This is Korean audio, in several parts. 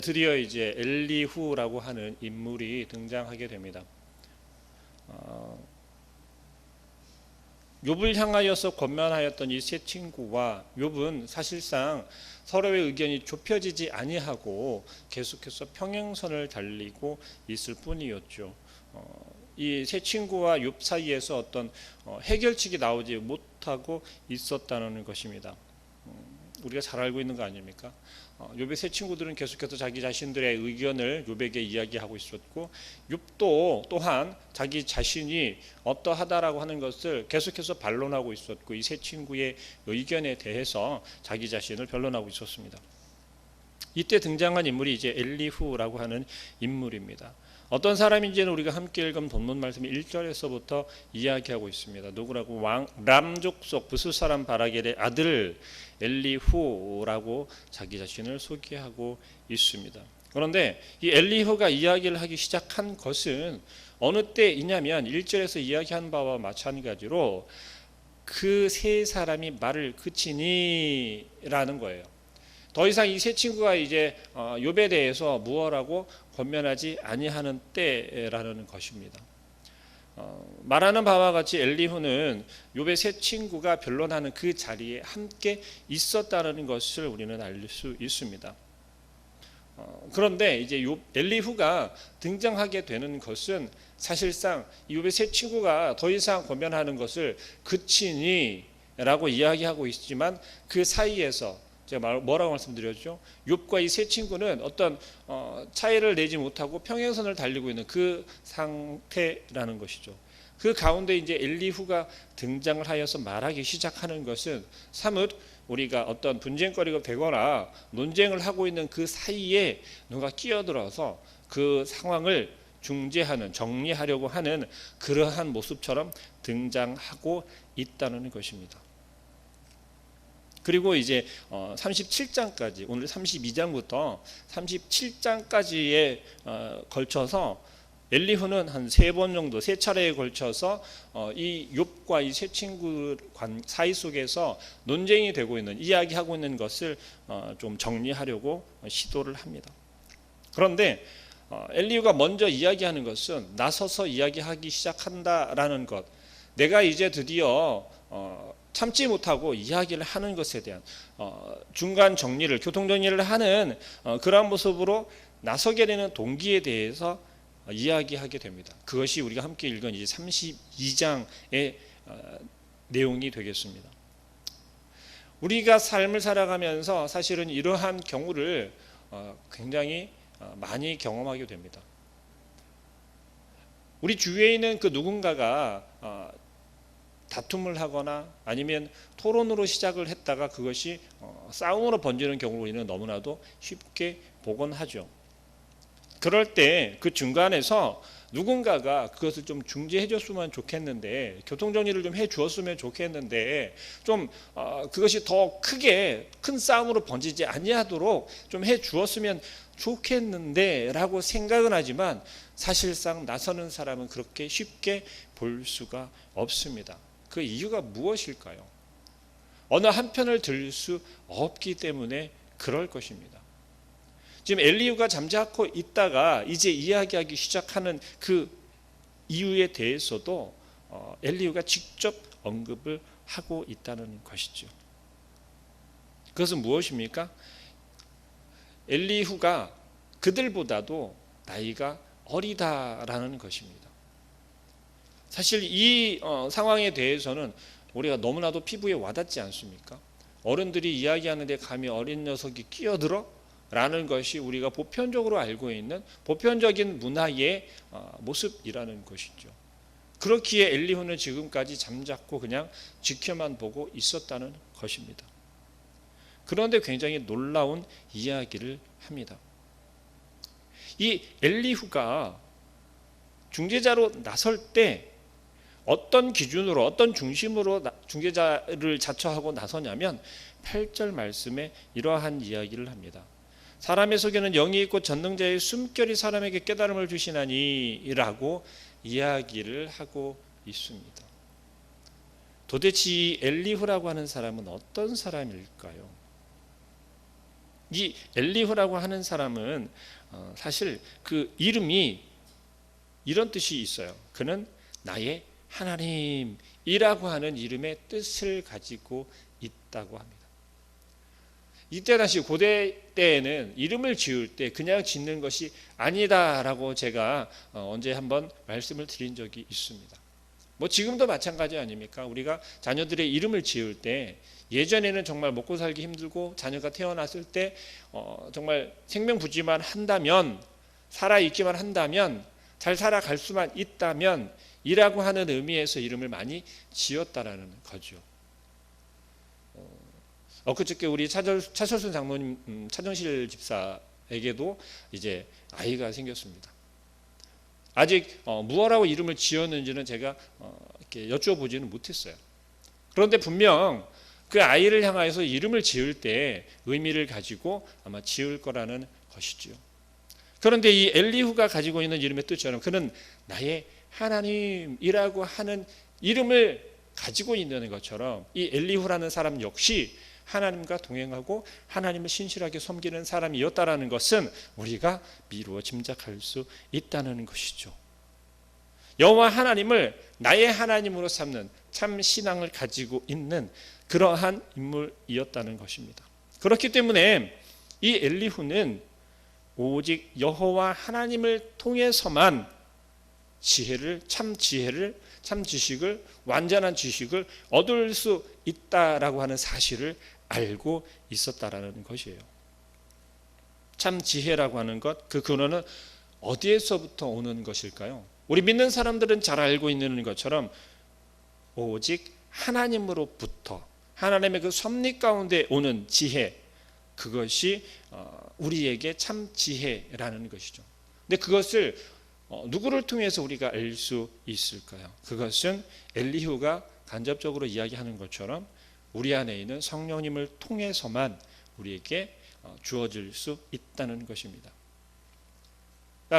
드디어 이제 엘리후라고 하는 인물이 등장하게 됩니다. 욥을 향하여서 권면하였던 이 세 친구와 욥은 사실상 서로의 의견이 좁혀지지 아니하고 계속해서 평행선을 달리고 있을 뿐이었죠. 이 세 친구와 욥 사이에서 어떤 해결책이 나오지 못하고 있었다는 것입니다. 우리가 잘 알고 있는 거 아닙니까? 욥의 세 친구들은 계속해서 자기 자신들의 의견을 욥에게 이야기하고 있었고, 욥도 또한 자기 자신이 어떠하다라고 하는 것을 계속해서 반론하고 있었고, 이 세 친구의 의견에 대해서 자기 자신을 변론하고 있었습니다. 이때 등장한 인물이 이제 엘리후라고 하는 인물입니다. 어떤 사람인지는 우리가 함께 읽은 본문 말씀 1절에서부터 이야기하고 있습니다. 누구라고? 람 족속 부스 사람 바라겔의 아들 엘리후라고 자기 자신을 소개하고 있습니다. 그런데 이 엘리후가 이야기를 하기 시작한 것은 어느 때이냐면 1절에서 이야기한 바와 마찬가지로 그 세 사람이 말을 그치니라는 거예요. 더 이상 이 세 친구가 이제 욥에 대해서 무엇라고 권면하지 아니하는 때라는 것입니다. 말하는 바와 같이 엘리후는 욥의 세 친구가 변론하는 그 자리에 함께 있었다는 것을 우리는 알 수 있습니다. 그런데 이제 엘리후가 등장하게 되는 것은 사실상 욥의 세 친구가 더 이상 권면하는 것을 그치니라고 이야기하고 있지만 그 사이에서 제가 뭐라고 말씀드렸죠? 욥과 이 세 친구는 어떤 차이를 내지 못하고 평행선을 달리고 있는 그 상태라는 것이죠. 그 가운데 이제 엘리후가 등장을 하여서 말하기 시작하는 것은 사뭇 우리가 어떤 분쟁거리가 되거나 논쟁을 하고 있는 그 사이에 누가 끼어들어서 그 상황을 중재하는, 정리하려고 하는 그러한 모습처럼 등장하고 있다는 것입니다. 그리고 이제 37장까지, 오늘 32장부터 37장까지에 걸쳐서 엘리후는 한 3번 정도, 3차례에 걸쳐서 이 욥과 이 세 친구 사이 속에서 논쟁이 되고 있는, 이야기하고 있는 것을 좀 정리하려고 시도를 합니다. 그런데 엘리후가 먼저 이야기하는 것은 나서서 이야기하기 시작한다라는 것, 내가 이제 드디어 참지 못하고 이야기를 하는 것에 대한 중간 정리를, 교통 정리를 하는 그러한 모습으로 나서게 되는 동기에 대해서 이야기하게 됩니다. 그것이 우리가 함께 읽은 이제 32장의 내용이 되겠습니다. 우리가 삶을 살아가면서 사실은 이러한 경우를 굉장히 많이 경험하게 됩니다. 우리 주위에 있는 그 누군가가 다툼을 하거나 아니면 토론으로 시작을 했다가 그것이 싸움으로 번지는 경우를 우리는 너무나도 쉽게 보곤 하죠. 그럴 때 그 중간에서 누군가가 그것을 좀 중재해 줬으면 좋겠는데, 교통정리를 좀 해 주었으면 좋겠는데, 좀 그것이 더 크게 큰 싸움으로 번지지 아니하도록 좀 해 주었으면 좋겠는데 라고 생각은 하지만 사실상 나서는 사람은 그렇게 쉽게 볼 수가 없습니다. 그 이유가 무엇일까요? 어느 한편을 들 수 없기 때문에 그럴 것입니다. 지금 엘리후가 잠자코 있다가 이제 이야기하기 시작하는 그 이유에 대해서도 엘리후가 직접 언급을 하고 있다는 것이죠. 그것은 무엇입니까? 엘리후가 그들보다도 나이가 어리다라는 것입니다. 사실 이 상황에 대해서는 우리가 너무나도 피부에 와닿지 않습니까? 어른들이 이야기하는데 감히 어린 녀석이 끼어들어? 라는 것이 우리가 보편적으로 알고 있는 보편적인 문화의 모습이라는 것이죠. 그렇기에 엘리후는 지금까지 잠자코 그냥 지켜만 보고 있었다는 것입니다. 그런데 굉장히 놀라운 이야기를 합니다. 이 엘리후가 중재자로 나설 때 어떤 기준으로, 어떤 중심으로 중재자를 자처하고 나서냐면 8절 말씀에 이러한 이야기를 합니다. 사람의 속에는 영이 있고 전능자의 숨결이 사람에게 깨달음을 주시나니 라고 이야기를 하고 있습니다. 도대체 이 엘리후라고 하는 사람은 어떤 사람일까요? 이 엘리후라고 하는 사람은 사실 그 이름이 이런 뜻이 있어요. 그는 나의 하나님이라고 하는 이름의 뜻을 가지고 있다고 합니다. 이때 당시 고대 때에는 이름을 지을 때 그냥 짓는 것이 아니다라고 제가 언제 한번 말씀을 드린 적이 있습니다. 뭐 지금도 마찬가지 아닙니까? 우리가 자녀들의 이름을 지을 때 예전에는 정말 먹고 살기 힘들고 자녀가 태어났을 때 정말 생명부지만 한다면, 살아있기만 한다면, 잘 살아갈 수만 있다면 이라고 하는 의미에서 이름을 많이 지었다라는 거죠. 엊그저께 우리 차철순 장로님, 차정실 집사에게도 이제 아이가 생겼습니다. 아직 무엇라고 이름을 지었는지는 제가 이렇게 여쭤보지는 못했어요. 그런데 분명 그 아이를 향하여서 이름을 지을 때 의미를 가지고 아마 지을 거라는 것이지요. 그런데 이 엘리후가 가지고 있는 이름의 뜻처럼 그는 나의 하나님이라고 하는 이름을 가지고 있는 것처럼 이 엘리후라는 사람 역시 하나님과 동행하고 하나님을 신실하게 섬기는 사람이었다라는 것은 우리가 미루어 짐작할 수 있다는 것이죠. 여호와 하나님을 나의 하나님으로 삼는 참 신앙을 가지고 있는 그러한 인물이었다는 것입니다. 그렇기 때문에 이 엘리후는 오직 여호와 하나님을 통해서만 참 지식을, 완전한 지식을 얻을 수 있다라고 하는 사실을 알고 있었다라는 것이에요. 참 지혜라고 하는 것, 그 근원은 어디에서부터 오는 것일까요? 우리 믿는 사람들은 잘 알고 있는 것처럼 오직 하나님으로부터, 하나님의 그 섭리 가운데 오는 지혜, 그것이 우리에게 참 지혜라는 것이죠. 근데 그것을 누구를 통해서 우리가 알 수 있을까요? 그것은 엘리후가 간접적으로 이야기하는 것처럼 우리 안에 있는 성령님을 통해서만 우리에게 주어질 수 있다는 것입니다.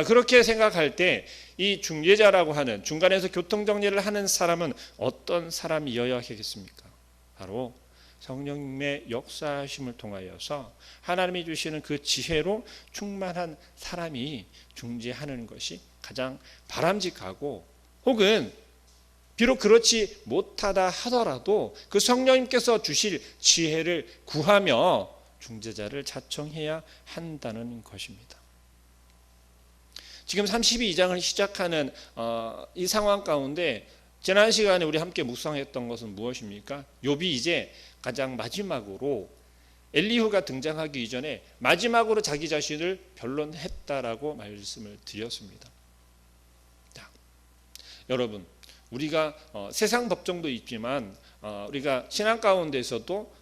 그렇게 생각할 때 이 중재자라고 하는, 중간에서 교통정리를 하는 사람은 어떤 사람이어야 하겠습니까? 바로 성령님의 역사하심을 통하여서 하나님이 주시는 그 지혜로 충만한 사람이 중재하는 것이 가장 바람직하고, 혹은 비록 그렇지 못하다 하더라도 그 성령님께서 주실 지혜를 구하며 중재자를 자청해야 한다는 것입니다. 지금 32장을 시작하는 이 상황 가운데 지난 시간에 우리 함께 묵상했던 것은 무엇입니까? 욥이 이제 가장 마지막으로 엘리후가 등장하기 이전에 마지막으로 자기 자신을 변론했다라고 말씀을 드렸습니다. 자, 여러분, 우리가 세상 법정도 있지만 우리가 신앙 가운데서도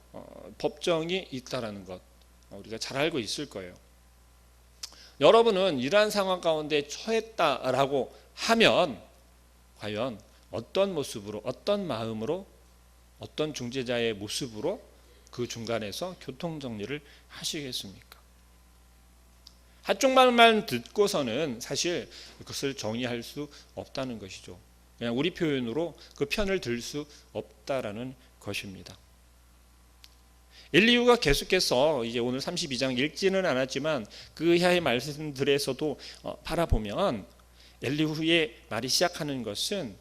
법정이 있다라는 것 우리가 잘 알고 있을 거예요. 여러분은 이러한 상황 가운데 처했다라고 하면 과연 어떤 모습으로, 어떤 마음으로, 어떤 중재자의 모습으로 그 중간에서 교통정리를 하시겠습니까? 한쪽 말만 듣고서는 사실 그것을 정의할 수 없다는 것이죠. 그냥 우리 표현으로 그 편을 들 수 없다라는 것입니다. 엘리후가 계속해서 이제 오늘 32장 읽지는 않았지만 그 이하의 말씀들에서도 바라보면 엘리후의 말이 시작하는 것은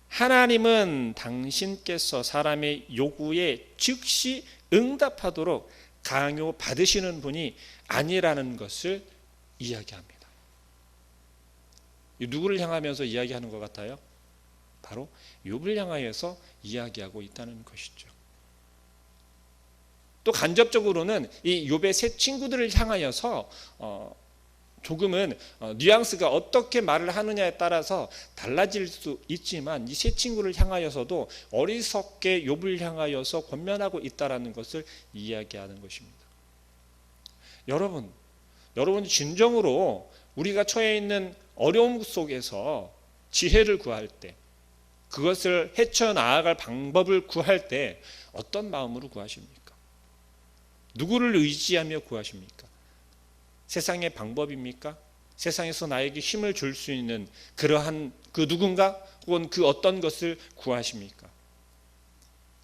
하나님은 당신께서 사람의 요구에 즉시 응답하도록 강요받으시는 분이 아니라는 것을 이야기합니다. 누구를 향하면서 이야기하는 것 같아요? 바로 욥을 향하여서 이야기하고 있다는 것이죠. 또 간접적으로는 이 욥의 세 친구들을 향하여서 조금은 뉘앙스가 어떻게 말을 하느냐에 따라서 달라질 수 있지만 이 세 친구를 향하여서도 어리석게 욥을 향하여서 권면하고 있다라는 것을 이야기하는 것입니다. 여러분 진정으로 우리가 처해 있는 어려움 속에서 지혜를 구할 때, 그것을 헤쳐나아갈 방법을 구할 때 어떤 마음으로 구하십니까? 누구를 의지하며 구하십니까? 세상의 방법입니까? 세상에서 나에게 힘을 줄 수 있는 그러한 그 누군가 혹은 그 어떤 것을 구하십니까?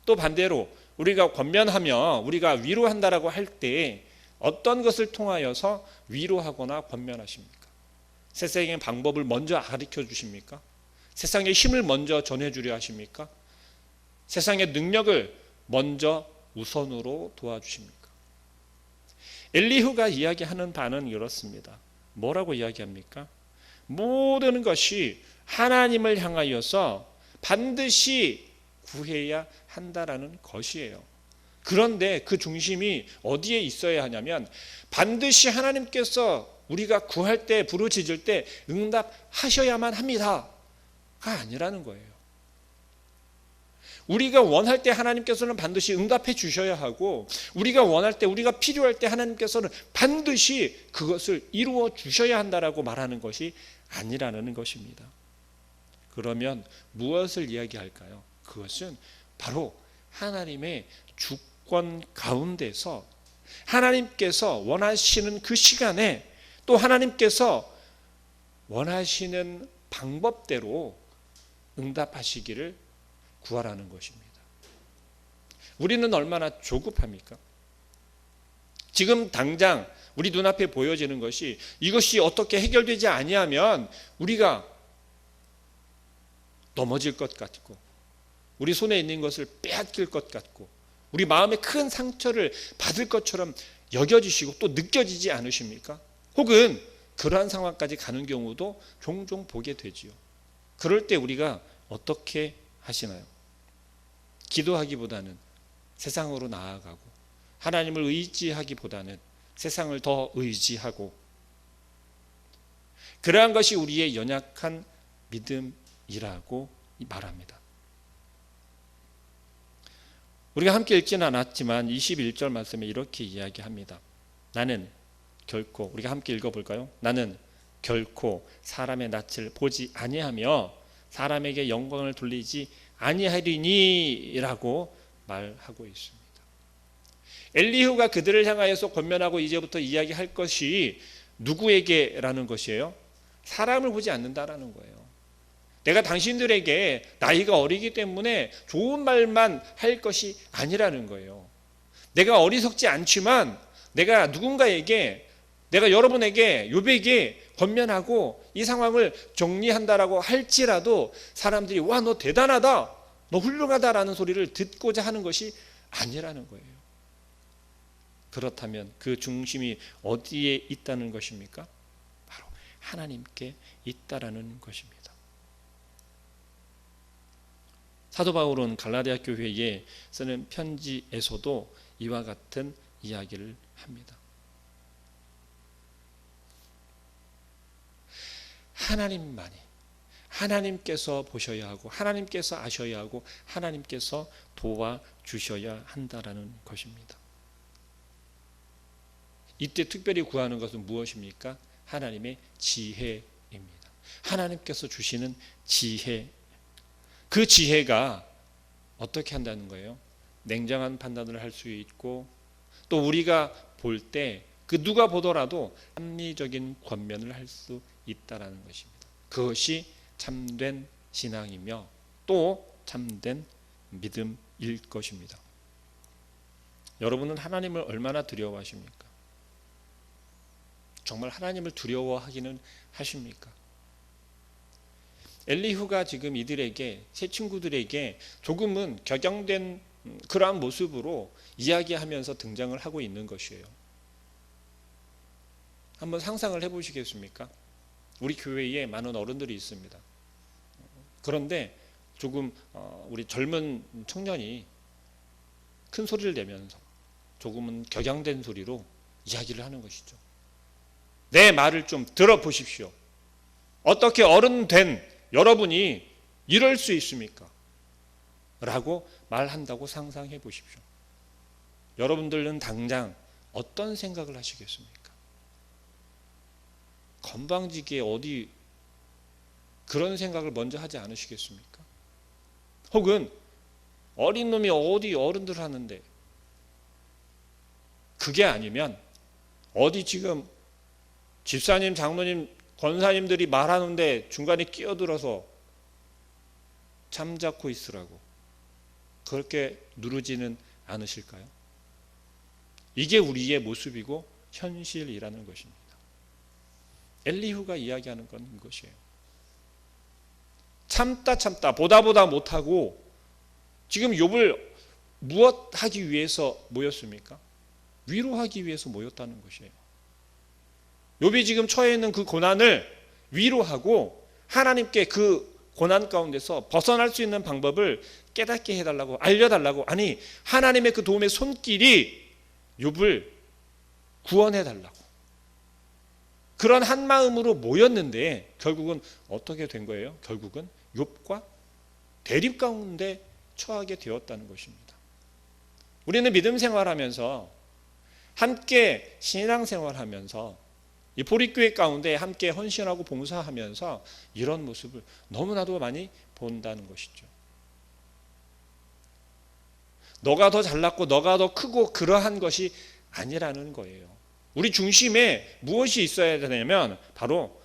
또 반대로 우리가 권면하며 우리가 위로한다라고 할 때 어떤 것을 통하여서 위로하거나 권면하십니까? 세상의 방법을 먼저 가르쳐 주십니까? 세상의 힘을 먼저 전해주려 하십니까? 세상의 능력을 먼저 우선으로 도와주십니까? 엘리후가 이야기하는 바는 이렇습니다. 뭐라고 이야기합니까? 모든 것이 하나님을 향하여서 반드시 구해야 한다라는 것이에요. 그런데 그 중심이 어디에 있어야 하냐면 반드시 하나님께서 우리가 구할 때 부르짖을 때 응답하셔야만 합니다가 아니라는 거예요. 우리가 원할 때 하나님께서는 반드시 응답해 주셔야 하고 우리가 원할 때 우리가 필요할 때 하나님께서는 반드시 그것을 이루어 주셔야 한다라고 말하는 것이 아니라는 것입니다. 그러면 무엇을 이야기할까요? 그것은 바로 하나님의 주권 가운데서 하나님께서 원하시는 그 시간에 또 하나님께서 원하시는 방법대로 응답하시기를 구하라는 것입니다. 우리는 얼마나 조급합니까? 지금 당장 우리 눈앞에 보여지는 것이 이것이 어떻게 해결되지 아니하면 우리가 넘어질 것 같고 우리 손에 있는 것을 빼앗길 것 같고 우리 마음에 큰 상처를 받을 것처럼 여겨지시고 또 느껴지지 않으십니까? 혹은 그러한 상황까지 가는 경우도 종종 보게 되지요. 그럴 때 우리가 어떻게 하시나요? 기도하기보다는 세상으로 나아가고 하나님을 의지하기보다는 세상을 더 의지하고 그러한 것이 우리의 연약한 믿음이라고 말합니다. 우리가 함께 읽지는 않았지만 21절 말씀에 이렇게 이야기합니다. 나는 결코, 우리가 함께 읽어볼까요? 나는 결코 사람의 낯을 보지 아니하며 사람에게 영광을 돌리지 아니하리니 라고 말하고 있습니다. 엘리후가 그들을 향하여서 권면하고 이제부터 이야기할 것이 누구에게라는 것이에요? 사람을 보지 않는다라는 거예요. 내가 당신들에게 나이가 어리기 때문에 좋은 말만 할 것이 아니라는 거예요. 내가 어리석지 않지만 내가 누군가에게 내가 여러분에게 욥에게 권면하고 이 상황을 정리한다라고 할지라도 사람들이 와 너 대단하다 너 훌륭하다라는 소리를 듣고자 하는 것이 아니라는 거예요. 그렇다면 그 중심이 어디에 있다는 것입니까? 바로 하나님께 있다라는 것입니다. 사도 바울은 갈라디아 교회에 쓰는 편지에서도 이와 같은 이야기를 합니다. 하나님만이 하나님께서 보셔야 하고 하나님께서 아셔야 하고 하나님께서 도와주셔야 한다라는 것입니다. 이때 특별히 구하는 것은 무엇입니까? 하나님의 지혜입니다. 하나님께서 주시는 지혜. 그 지혜가 어떻게 한다는 거예요? 냉정한 판단을 할 수 있고 또 우리가 볼 때 그 누가 보더라도 합리적인 권면을 할 수 있다라는 것입니다. 그것이 참된 신앙이며 또 참된 믿음일 것입니다. 여러분은 하나님을 얼마나 두려워하십니까? 정말 하나님을 두려워하기는 하십니까? 엘리후가 지금 이들에게 새 친구들에게 조금은 격양된 그러한 모습으로 이야기하면서 등장을 하고 있는 것이에요. 한번 상상을 해보시겠습니까? 우리 교회에 많은 어른들이 있습니다. 그런데 조금 우리 젊은 청년이 큰 소리를 내면서 조금은 격양된 소리로 이야기를 하는 것이죠. 내 말을 좀 들어보십시오. 어떻게 어른 된 여러분이 이럴 수 있습니까? 라고 말한다고 상상해 보십시오. 여러분들은 당장 어떤 생각을 하시겠습니까? 건방지게 어디 그런 생각을 먼저 하지 않으시겠습니까? 혹은 어린 놈이 어디 어른들 하는데 그게 아니면 어디 지금 집사님, 장로님, 권사님들이 말하는데 중간에 끼어들어서 잠자코 있으라고 그렇게 누르지는 않으실까요? 이게 우리의 모습이고 현실이라는 것입니다. 엘리후가 이야기하는 건 이것이에요. 참다 보다 못하고 지금 욥을 무엇 하기 위해서 모였습니까? 위로하기 위해서 모였다는 것이에요. 욥이 지금 처해 있는 그 고난을 위로하고 하나님께 그 고난 가운데서 벗어날 수 있는 방법을 깨닫게 해달라고, 알려달라고, 아니 하나님의 그 도움의 손길이 욥을 구원해달라고, 그런 한 마음으로 모였는데 결국은 어떻게 된 거예요? 결국은 욥과 대립 가운데 처하게 되었다는 것입니다. 우리는 믿음 생활하면서, 함께 신앙 생활하면서, 이 보릿교회 가운데 함께 헌신하고 봉사하면서 이런 모습을 너무나도 많이 본다는 것이죠. 너가 더 잘났고 너가 더 크고 그러한 것이 아니라는 거예요. 우리 중심에 무엇이 있어야 되냐면 바로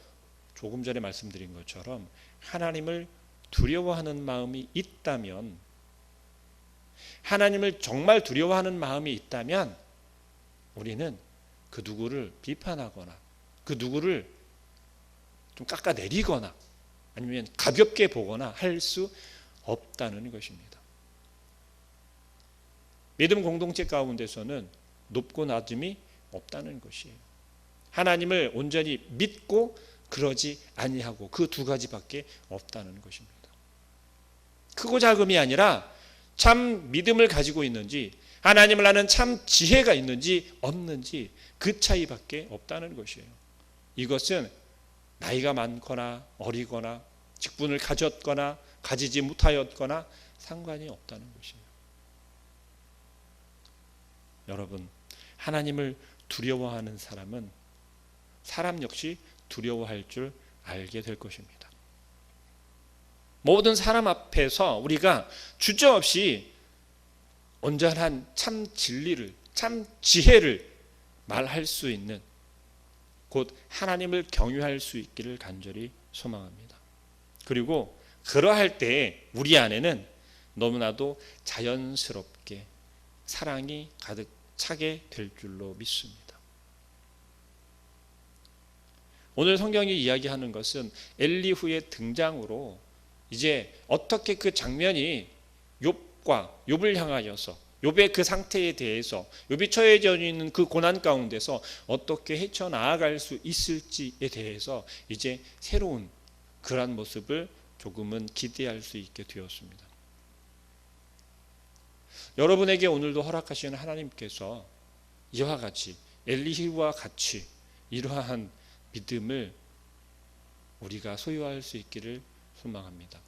조금 전에 말씀드린 것처럼 하나님을 두려워하는 마음이 있다면, 하나님을 정말 두려워하는 마음이 있다면 우리는 그 누구를 비판하거나 그 누구를 좀 깎아내리거나 아니면 가볍게 보거나 할 수 없다는 것입니다. 믿음 공동체 가운데서는 높고 낮음이 없다는 것이에요. 하나님을 온전히 믿고 그러지 아니하고 그 두 가지밖에 없다는 것입니다. 크고 작음이 아니라 참 믿음을 가지고 있는지, 하나님을 아는 참 지혜가 있는지 없는지 그 차이밖에 없다는 것이에요. 이것은 나이가 많거나 어리거나 직분을 가졌거나 가지지 못하였거나 상관이 없다는 것이에요. 여러분, 하나님을 두려워하는 사람은 사람 역시 두려워할 줄 알게 될 것입니다. 모든 사람 앞에서 우리가 주저없이 온전한 참 진리를, 참 지혜를 말할 수 있는, 곧 하나님을 경유할 수 있기를 간절히 소망합니다. 그리고 그러할 때 우리 안에는 너무나도 자연스럽게 사랑이 가득 차게 될 줄로 믿습니다. 오늘 성경이 이야기하는 것은 엘리후의 등장으로 이제 어떻게 그 장면이 욥을 향하여서, 욥의 그 상태에 대해서, 욥이 처해져 있는 그 고난 가운데서 어떻게 헤쳐나아갈 수 있을지에 대해서 이제 새로운 그러한 모습을 조금은 기대할 수 있게 되었습니다. 여러분에게 오늘도 허락하시는 하나님께서 이와 같이, 엘리후와 같이 이러한 믿음을 우리가 소유할 수 있기를 소망합니다.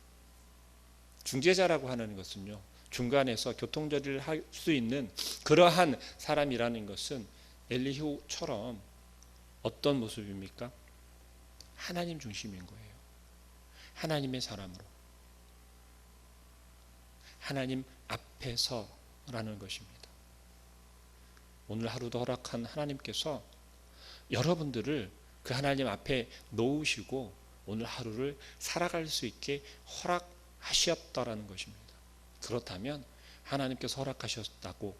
중재자라고 하는 것은요, 중간에서 교통처리를 할 수 있는 그러한 사람이라는 것은 엘리후처럼 어떤 모습입니까? 하나님 중심인 거예요. 하나님의 사람으로, 하나님 앞에서라는 것입니다. 오늘 하루도 허락한 하나님께서 여러분들을 그 하나님 앞에 놓으시고 오늘 하루를 살아갈 수 있게 허락하셨다라는 것입니다. 그렇다면 하나님께서 허락하셨다고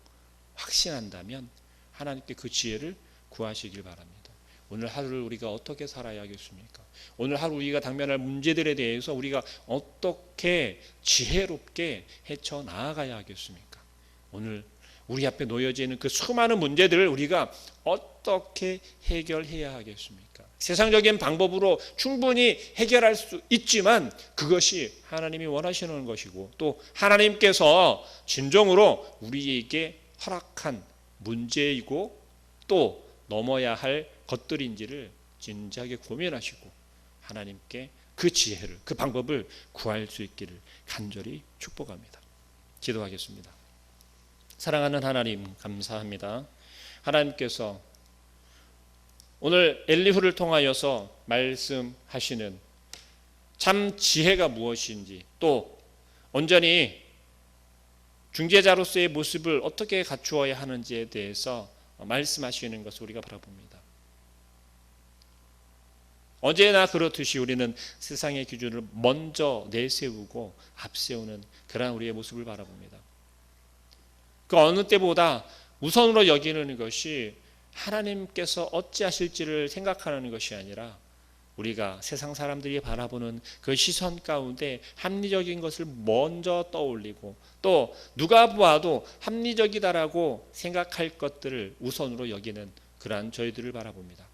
확신한다면 하나님께 그 지혜를 구하시길 바랍니다. 오늘 하루를 우리가 어떻게 살아야겠습니까? 오늘 하루 우리가 당면할 문제들에 대해서 우리가 어떻게 지혜롭게 헤쳐나아가야 하겠습니까? 오늘 우리 앞에 놓여져 있는 그 수많은 문제들을 우리가 어떻게 해결해야 하겠습니까? 세상적인 방법으로 충분히 해결할 수 있지만 그것이 하나님이 원하시는 것이고 또 하나님께서 진정으로 우리에게 허락한 문제이고 또 넘어야 할 것들인지를 진지하게 고민하시고 하나님께 그 지혜를, 그 방법을 구할 수 있기를 간절히 축복합니다. 기도하겠습니다. 사랑하는 하나님, 감사합니다. 하나님께서 오늘 엘리후를 통하여서 말씀하시는 참 지혜가 무엇인지, 또 온전히 중재자로서의 모습을 어떻게 갖추어야 하는지에 대해서 말씀하시는 것을 우리가 바라봅니다. 언제나 그렇듯이 우리는 세상의 기준을 먼저 내세우고 앞세우는 그러한 우리의 모습을 바라봅니다. 그 어느 때보다 우선으로 여기는 것이 하나님께서 어찌하실지를 생각하는 것이 아니라 우리가 세상 사람들이 바라보는 그 시선 가운데 합리적인 것을 먼저 떠올리고 또 누가 보아도 합리적이다라고 생각할 것들을 우선으로 여기는 그러한 저희들을 바라봅니다.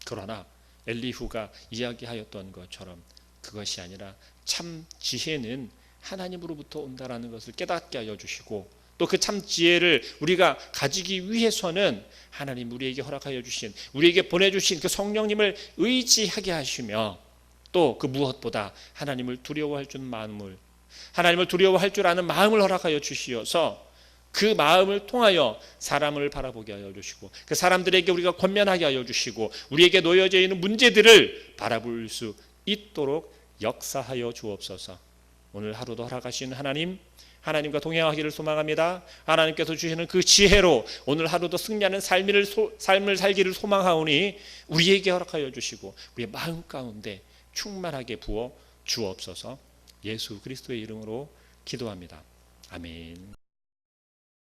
그러나 엘리후가 이야기하였던 것처럼 그것이 아니라 참 지혜는 하나님으로부터 온다라는 것을 깨닫게 하여 주시고 또 그 참 지혜를 우리가 가지기 위해서는 하나님 우리에게 허락하여 주신, 우리에게 보내주신 그 성령님을 의지하게 하시며 또 그 무엇보다 하나님을 두려워할 줄 마음을, 하나님을 두려워할 줄 아는 마음을 허락하여 주시어서 그 마음을 통하여 사람을 바라보게 하여 주시고 그 사람들에게 우리가 권면하게 하여 주시고 우리에게 놓여져 있는 문제들을 바라볼 수 있도록 역사하여 주옵소서. 오늘 하루도 허락하신 하나님, 하나님과 동행하기를 소망합니다. 하나님께서 주시는 그 지혜로 오늘 하루도 승리하는 삶을 살기를 소망하오니 우리에게 허락하여 주시고 우리의 마음 가운데 충만하게 부어 주옵소서. 예수 그리스도의 이름으로 기도합니다. 아멘.